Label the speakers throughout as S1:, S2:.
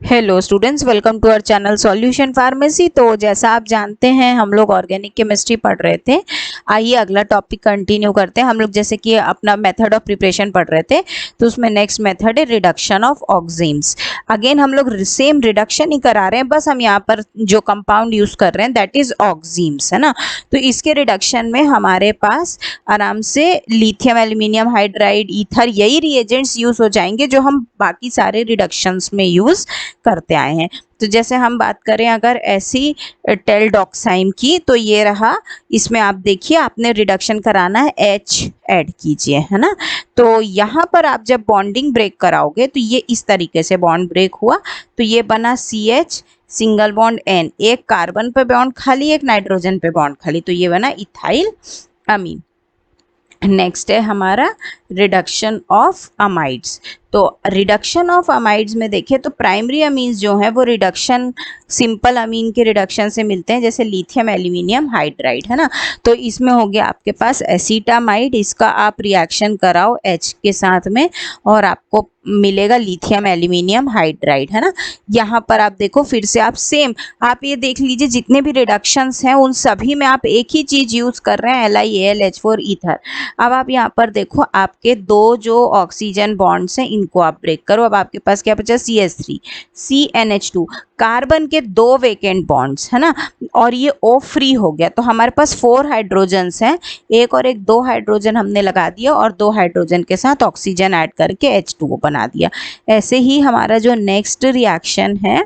S1: Hello students, welcome to our channel solution pharmacy. तो जैसा आप जानते हैं हम लोग ऑर्गेनिक केमिस्ट्री पढ़ रहे थे। आइए अगला टॉपिक कंटिन्यू करते हैं। हम लोग जैसे कि अपना मेथड ऑफ प्रिपरेशन पढ़ रहे थे, तो उसमें नेक्स्ट मेथड है रिडक्शन ऑफ ऑक्सीम्स। अगेन हम लोग सेम रिडक्शन ही करा रहे हैं, बस हम यहाँ पर जो कंपाउंड यूज कर रहे हैं दैट इज ऑक्सीम्स, है ना। तो इसके रिडक्शन में हमारे पास आराम से लिथियम एल्यूमिनियम हाइड्राइड ईथर यही रिएजेंट्स यूज हो जाएंगे जो हम बाकी सारे रिडक्शंस में यूज करते आए हैं। तो जैसे हम बात करें अगर ऐसी टेल्डोक्साइम की, तो ये रहा। इसमें आप देखिए आपने रिडक्शन कराना है, H ऐड कीजिए, है ना। तो यहाँ पर आप जब बॉन्डिंग ब्रेक कराओगे तो ये इस तरीके से बॉन्ड ब्रेक हुआ, तो ये बना CH सिंगल बॉन्ड N, एक कार्बन पे बॉन्ड खाली, एक नाइट्रोजन पे बॉन्ड खाली, तो ये बना इथाइल अमीन। नेक्स्ट है हमारा रिडक्शन ऑफ अमाइड्स। तो रिडक्शन ऑफ अमाइड्स में देखिए तो प्राइमरी अमीन्स जो हैं वो रिडक्शन सिंपल अमीन के रिडक्शन से मिलते हैं, जैसे लिथियम एल्यूमिनियम हाइड्राइड, है ना। तो इसमें हो गया आपके पास एसीटामाइड, इसका आप रिएक्शन कराओ H के साथ में और आपको मिलेगा लिथियम एल्यूमिनियम हाइड्राइड, है ना। यहाँ पर आप देखो फिर से आप सेम आप ये देख लीजिए जितने भी रिडक्शंस हैं उन सभी में आप एक ही चीज यूज कर रहे हैं, LiAlH4 ईथर। अब आप यहाँ पर देखो आपके दो जो ऑक्सीजन बॉन्ड्स हैं इनको आप ब्रेक करो। अब आपके पास क्या बचा, CH3 CnH2, कार्बन के दो वेकेंट बॉन्ड्स, है ना, और ये O फ्री हो गया। तो हमारे पास 4 हाइड्रोजन्स हैं, एक और एक 2 हाइड्रोजन हमने लगा दिया और 2 हाइड्रोजन के साथ ऑक्सीजन ऐड करके H2O बना दिया। ऐसे ही हमारा जो नेक्स्ट रिएक्शन है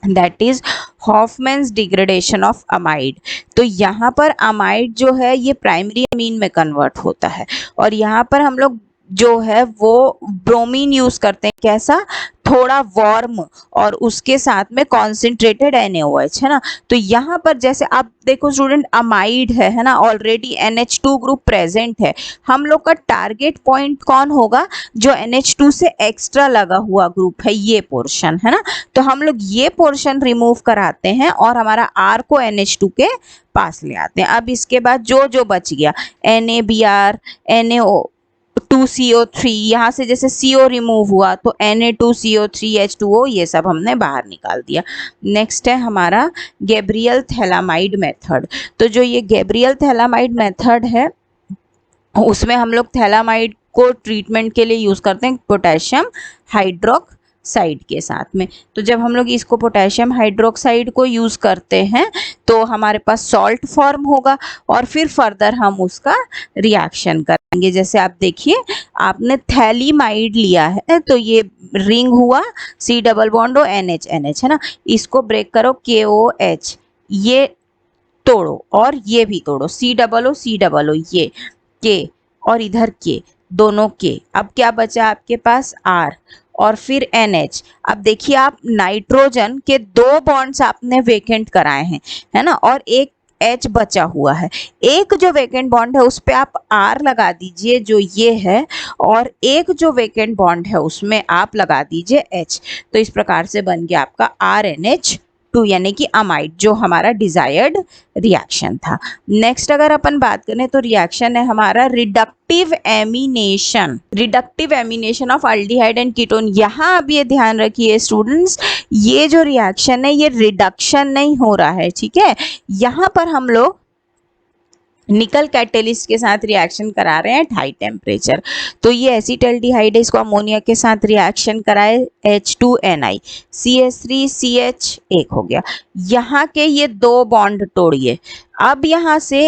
S1: that is Hofmann's degradation of amide. तो यहाँ पर अमाइड जो है ये प्राइमरी अमीन में कन्वर्ट होता है और यहाँ पर हम लोग जो है वो ब्रोमीन यूज करते हैं, कैसा, थोड़ा वार्म और उसके साथ में कॉन्सेंट्रेटेड NaOH, है ना। तो यहाँ पर जैसे आप देखो स्टूडेंट अमाइड है ना, ऑलरेडी NH2 ग्रुप प्रेजेंट है। हम लोग का टारगेट पॉइंट कौन होगा, जो NH2 से एक्स्ट्रा लगा हुआ ग्रुप है, ये पोर्शन, है ना। तो हम लोग ये पोर्शन रिमूव कराते हैं और हमारा R को NH2 के पास ले आते हैं। अब इसके बाद जो जो बच गया NaBr NaO2CO3, यहाँ से जैसे CO रिमूव हुआ तो Na2CO3H2O, ये सब हमने बाहर निकाल दिया। नेक्स्ट है हमारा गैब्रियल थैलामाइड मेथड। तो जो ये गैब्रियल थैलामाइड मेथड है उसमें हम लोग थैलामाइड को ट्रीटमेंट के लिए यूज करते हैं पोटेशियम हाइड्रोक्साइड के साथ में। तो जब हम लोग इसको पोटेशियम हाइड्रोक्साइड को यूज करते हैं तो हमारे पास सॉल्ट फॉर्म होगा और फिर फर्दर हम उसका रिएक्शन करेंगे। जैसे आप देखिए आपने थैलीमाइड लिया है तो ये रिंग हुआ C double bond NH NH, है ना। इसको ब्रेक करो KOH, ये तोड़ो और ये भी तोड़ो, C डबल O ये के और इधर के, दोनों के। अब क्या बचा आपके पास R और फिर NH। अब देखिए आप नाइट्रोजन के 2 बॉन्ड्स आपने वेकेंट कराए हैं, है ना, और एक H बचा हुआ है। एक जो वेकेंट बॉन्ड है उस पे आप R लगा दीजिए जो ये है, और एक जो वेकेंट बॉन्ड है उसमें आप लगा दीजिए H। तो इस प्रकार से बन गया आपका RNH2 यानी कि अमाइड, जो हमारा डिजायर्ड रिएक्शन था। नेक्स्ट अगर अपन बात करें तो रिएक्शन है हमारा reductive ammunition of aldehyde and ketone. यहाँ अब ये ध्यान रखिए स्टूडेंट्स, ये जो रिएक्शन है ये रिडक्शन नहीं हो रहा है, ठीक है। यहाँ पर हम लोग निकल कैटेलिस्ट के साथ रिएक्शन करा रहे हैं हाई टेम्परेचर। तो ये एसिटल्डिहाइड है, इसको अमोनिया के साथ रिएक्शन कराए H2Ni, CH3CH एक हो गया। यहाँ के ये 2 बॉन्ड तोड़िए, अब यहाँ से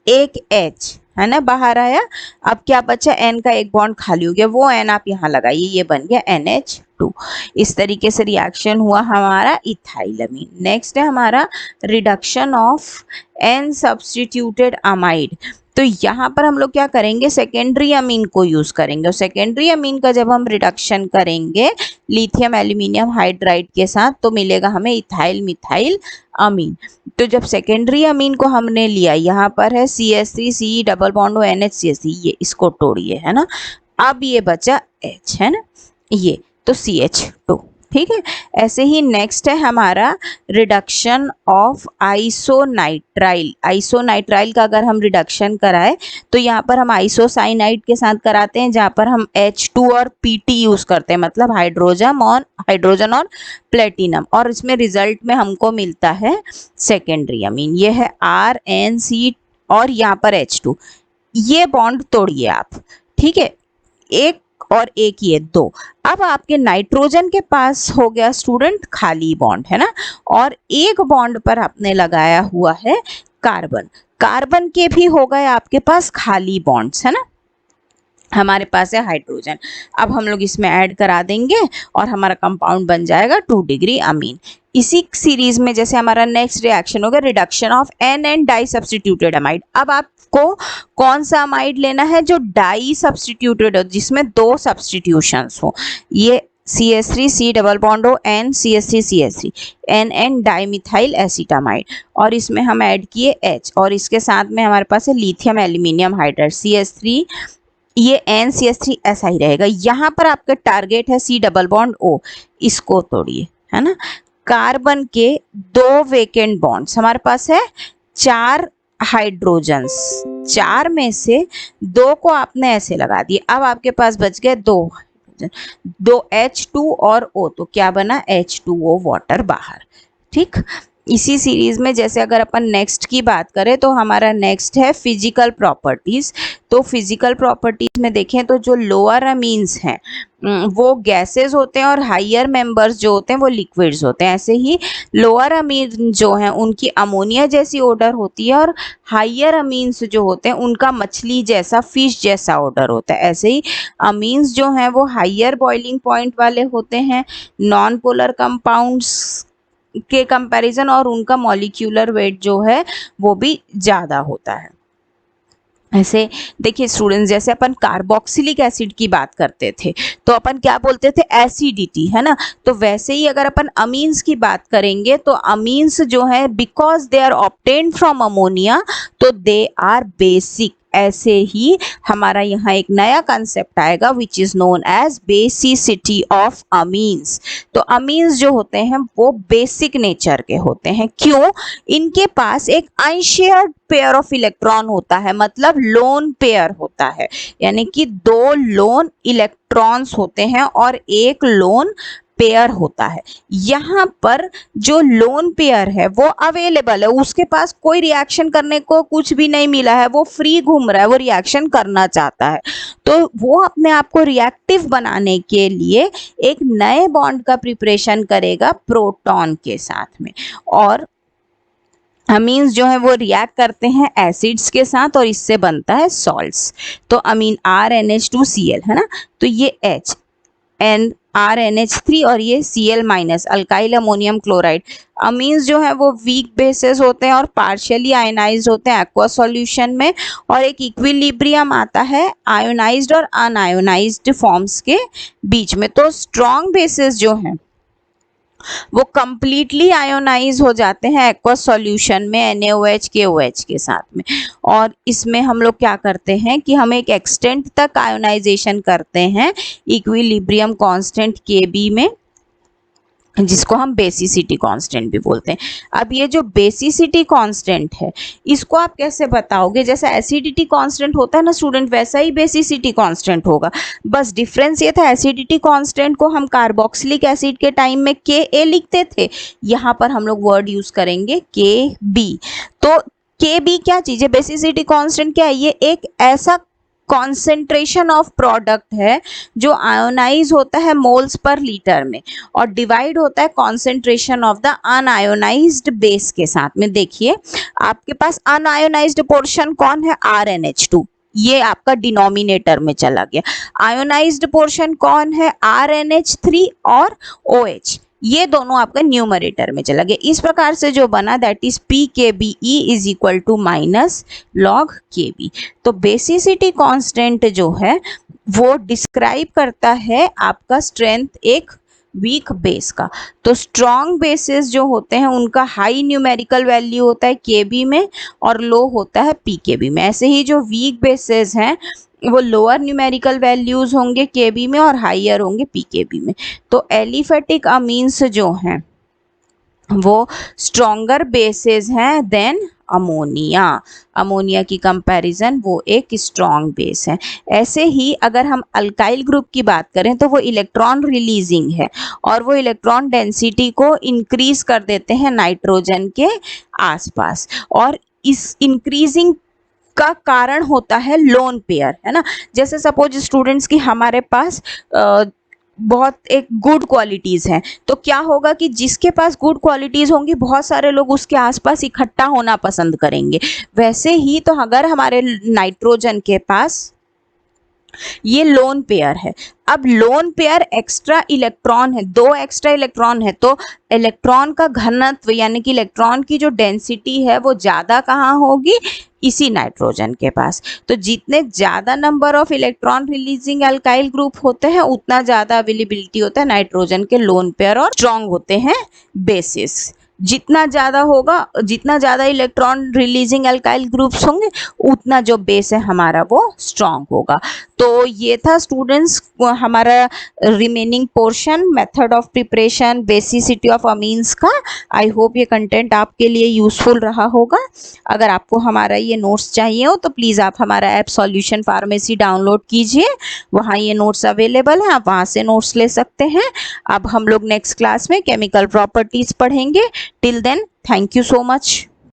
S1: एक H है ना बाहर आया। अब क्या बचा, N का एक बॉन्ड खाली हो गया, वो N आप यहाँ लगाइए, ये बन गया NH2। इस तरीके से रिएक्शन हुआ हमारा इथाइलमीन। नेक्स्ट है हमारा reduction of N substituted amide. तो यहाँ पर हम लोग क्या करेंगे, सेकेंडरी अमीन को यूज करेंगे और सेकेंडरी अमीन का जब हम रिडक्शन करेंगे लिथियम एल्यूमिनियम हाइड्राइड के साथ तो मिलेगा हमें इथाइल मिथाइल अमीन। तो जब सेकेंडरी अमीन को हमने लिया, यहाँ पर है CH3 C double bond NHCH3, ये इसको तोड़िए, है ना। अब ये बचा H, है ना, ये तो CH2। ठीक है। ऐसे ही नेक्स्ट है हमारा रिडक्शन ऑफ आइसोनाइट्राइल। आइसोनाइट्राइल का अगर हम रिडक्शन कराए तो यहाँ पर हम आइसोसाइनाइड के साथ कराते हैं, जहाँ पर हम H2 और PT यूज करते हैं, मतलब हाइड्रोजन और प्लेटिनम, और इसमें रिजल्ट में हमको मिलता है सेकेंडरी अमीन। ये है RNC और यहाँ पर H2। ये बॉन्ड तोड़िए आप, ठीक है, एक और एक, ये दो। अब आपके नाइट्रोजन के पास हो गया स्टूडेंट खाली बॉन्ड, है ना, और एक बॉन्ड पर आपने लगाया हुआ है कार्बन। कार्बन के भी हो गए आपके पास खाली बॉन्ड्स, है ना। हमारे पास है हाइड्रोजन। अब हम लोग इसमें ऐड करा देंगे और हमारा कंपाउंड बन जाएगा 2 डिग्री अमीन। इसी सीरीज में जैसे हमारा नेक्स्ट रिएक्शन होगा reduction of NN di substituted amide. अब आपको कौन सा अमाइड लेना है जो डाई सब्स्टिट्यूटेड हो, जिसमें 2 सब्स्टिट्यूशंस हो। ये CH3 C डबल बॉन्ड हो, N CH3 CH3, NN dimethyl acetamide, और इसमें हम ऐड किए H, और इसके साथ में हमारे पास है लिथियम एल्यूमिनियम हाइड्राइड CH3, ये NCH3 ऐसा ही रहेगा। यहाँ पर आपका टारगेट है C डबल बॉन्ड O, इसको तोड़िए, है ना। कार्बन के 2 वेकेंट बॉन्ड्स हमारे पास है, 4 हाइड्रोजन्स, 4 में से 2 को आपने ऐसे लगा दिए। अब आपके पास बच गए 2 हाइड्रोजन, 2 H2 और O, तो क्या बना H2O वाटर बाहर, ठीक। इसी सीरीज में जैसे अगर अपन नेक्स्ट की बात करें तो हमारा नेक्स्ट है फिजिकल प्रॉपर्टीज। तो फिजिकल प्रॉपर्टीज में देखें तो जो लोअर अमीन्स हैं वो गैसेस होते हैं और हायर मेंबर्स जो होते हैं वो लिक्विड्स होते हैं। ऐसे ही लोअर अमीन जो हैं उनकी अमोनिया जैसी ओडर होती है और हायर अमीन्स जो होते हैं उनका मछली जैसा, फिश जैसा ओडर होता है। ऐसे ही अमीन्स जो हैं वो हायर बॉइलिंग पॉइंट वाले होते हैं, नॉन पोलर कंपाउंड्स के कंपैरिजन, और उनका मॉलिक्यूलर वेट जो है वो भी ज़्यादा होता है। ऐसे देखिए स्टूडेंट्स, जैसे अपन कार्बोक्सिलिक एसिड की बात करते थे तो अपन क्या बोलते थे, एसिडिटी, है ना। तो वैसे ही अगर अपन अमीन्स की बात करेंगे तो अमीन्स जो है because they are obtained from ammonia तो दे आर बेसिक। ऐसे ही हमारा यहाँ एक नया कंसेप्ट आएगा which is known as basicity of amines. तो अमीन्स जो होते हैं वो बेसिक नेचर के होते हैं। क्यों? इनके पास एक अनशेयर्ड पेयर ऑफ इलेक्ट्रॉन होता है, मतलब लोन पेयर होता है, यानी कि 2 लोन इलेक्ट्रॉन्स होते हैं और एक लोन पेयर होता है। यहाँ पर जो लोन पेयर है वो अवेलेबल है, उसके पास कोई रिएक्शन करने को कुछ भी नहीं मिला है, वो फ्री घूम रहा है, वो रिएक्शन करना चाहता है। तो वो अपने आप को रिएक्टिव बनाने के लिए एक नए बॉन्ड का प्रिपरेशन करेगा प्रोटॉन के साथ में, और अमीन्स जो है वो रिएक्ट करते हैं एसिड्स के साथ और इससे बनता है सॉल्ट्स। तो अमीन RNH2Cl, है ना, तो ये H एंड RNH3 और ये Cl minus alkyl ammonium chloride. Amines जो है वो वीक बेसिस होते हैं और पार्शियली आयोनाइज्ड होते हैं एक्वा सॉल्यूशन में, और एक इक्विलिब्रियम आता है आयोनाइज्ड और अनआयोनाइज्ड फॉर्म्स के बीच में। तो स्ट्रॉन्ग बेसिस जो हैं वो कंप्लीटली आयोनाइज हो जाते हैं एक्वा सॉल्यूशन में NaOH KOH के साथ में, और इसमें हम लोग क्या करते हैं कि हम एक एक्सटेंट तक आयोनाइजेशन करते हैं इक्विलिब्रियम कांस्टेंट Kb में, जिसको हम बेसिसिटी कांस्टेंट भी बोलते हैं। अब ये जो बेसिसिटी कांस्टेंट है इसको आप कैसे बताओगे? जैसा एसिडिटी कांस्टेंट होता है ना स्टूडेंट, वैसा ही बेसिसिटी कांस्टेंट होगा। बस डिफरेंस ये था, एसिडिटी कांस्टेंट को हम कार्बोक्सिलिक एसिड के टाइम में Ka लिखते थे, यहाँ पर हम लोग वर्ड यूज करेंगे Kb। तो Kb क्या चीज़ है? बेसिसिटी कांस्टेंट क्या है? ये एक ऐसा कॉन्सेंट्रेशन ऑफ प्रोडक्ट है जो आयोनाइज होता है मोल्स पर लीटर में और डिवाइड होता है concentration of the unionised base के साथ में। देखिए आपके पास अनआयोनाइज्ड पोर्शन कौन है? RNH2, ये आपका डिनोमिनेटर में चला गया। आयोनाइज्ड पोर्शन कौन है? RNH3 और OH, ये दोनों आपका न्यूमरेटर में चला गया। इस प्रकार से जो बना that is PKBE is equal to minus log KB। तो बेसिसिटी कांस्टेंट जो है वो डिस्क्राइब करता है आपका स्ट्रेंथ एक वीक बेस का। तो स्ट्रॉन्ग बेसिस जो होते हैं उनका हाई न्यूमेरिकल वैल्यू होता है Kb में और लो होता है PKB में। ऐसे ही जो वीक बेसिस हैं वो लोअर न्यूमेरिकल वैल्यूज होंगे Kb में और हाइयर होंगे pKb में। तो एलिफेटिक अमीन्स जो हैं वो स्ट्रॉन्गर बेसेस हैं देन अमोनिया। अमोनिया की कंपैरिजन वो एक स्ट्रॉन्ग बेस है। ऐसे ही अगर हम अल्काइल ग्रुप की बात करें तो वो इलेक्ट्रॉन रिलीजिंग है और वो इलेक्ट्रॉन डेंसिटी को इंक्रीज कर देते हैं नाइट्रोजन के आसपास, और इस इंक्रीजिंग का कारण होता है लोन पेयर, है ना। जैसे सपोज स्टूडेंट्स की हमारे पास बहुत एक गुड क्वालिटीज हैं, तो क्या होगा कि जिसके पास गुड क्वालिटीज होंगी बहुत सारे लोग उसके आसपास इकट्ठा होना पसंद करेंगे। वैसे ही तो अगर हमारे नाइट्रोजन के पास ये लोन पेयर है, अब लोन पेयर एक्स्ट्रा इलेक्ट्रॉन है, 2 एक्स्ट्रा इलेक्ट्रॉन है, तो इलेक्ट्रॉन का घनत्व यानी कि इलेक्ट्रॉन की जो डेंसिटी है वो ज़्यादा कहाँ होगी, इसी नाइट्रोजन के पास। तो जितने ज़्यादा number of electron releasing alkyl group होते हैं उतना ज़्यादा अवेलेबिलिटी होता है नाइट्रोजन के लोन पेयर, और स्ट्रॉन्ग होते हैं बेसिस। जितना ज़्यादा होगा, जितना ज़्यादा इलेक्ट्रॉन रिलीजिंग अल्काइल ग्रुप्स होंगे उतना जो बेस है हमारा वो स्ट्रॉन्ग होगा। तो ये था स्टूडेंट्स हमारा remaining portion method of preparation basicity of amines का। आई होप ये कंटेंट आपके लिए यूजफुल रहा होगा। अगर आपको हमारा ये नोट्स चाहिए हो तो प्लीज़ आप हमारा ऐप सॉल्यूशन फार्मेसी डाउनलोड कीजिए, वहाँ ये नोट्स अवेलेबल हैं, आप वहाँ से नोट्स ले सकते हैं। अब हम लोग नेक्स्ट क्लास में केमिकल प्रॉपर्टीज़ पढ़ेंगे। Till then, thank you so much.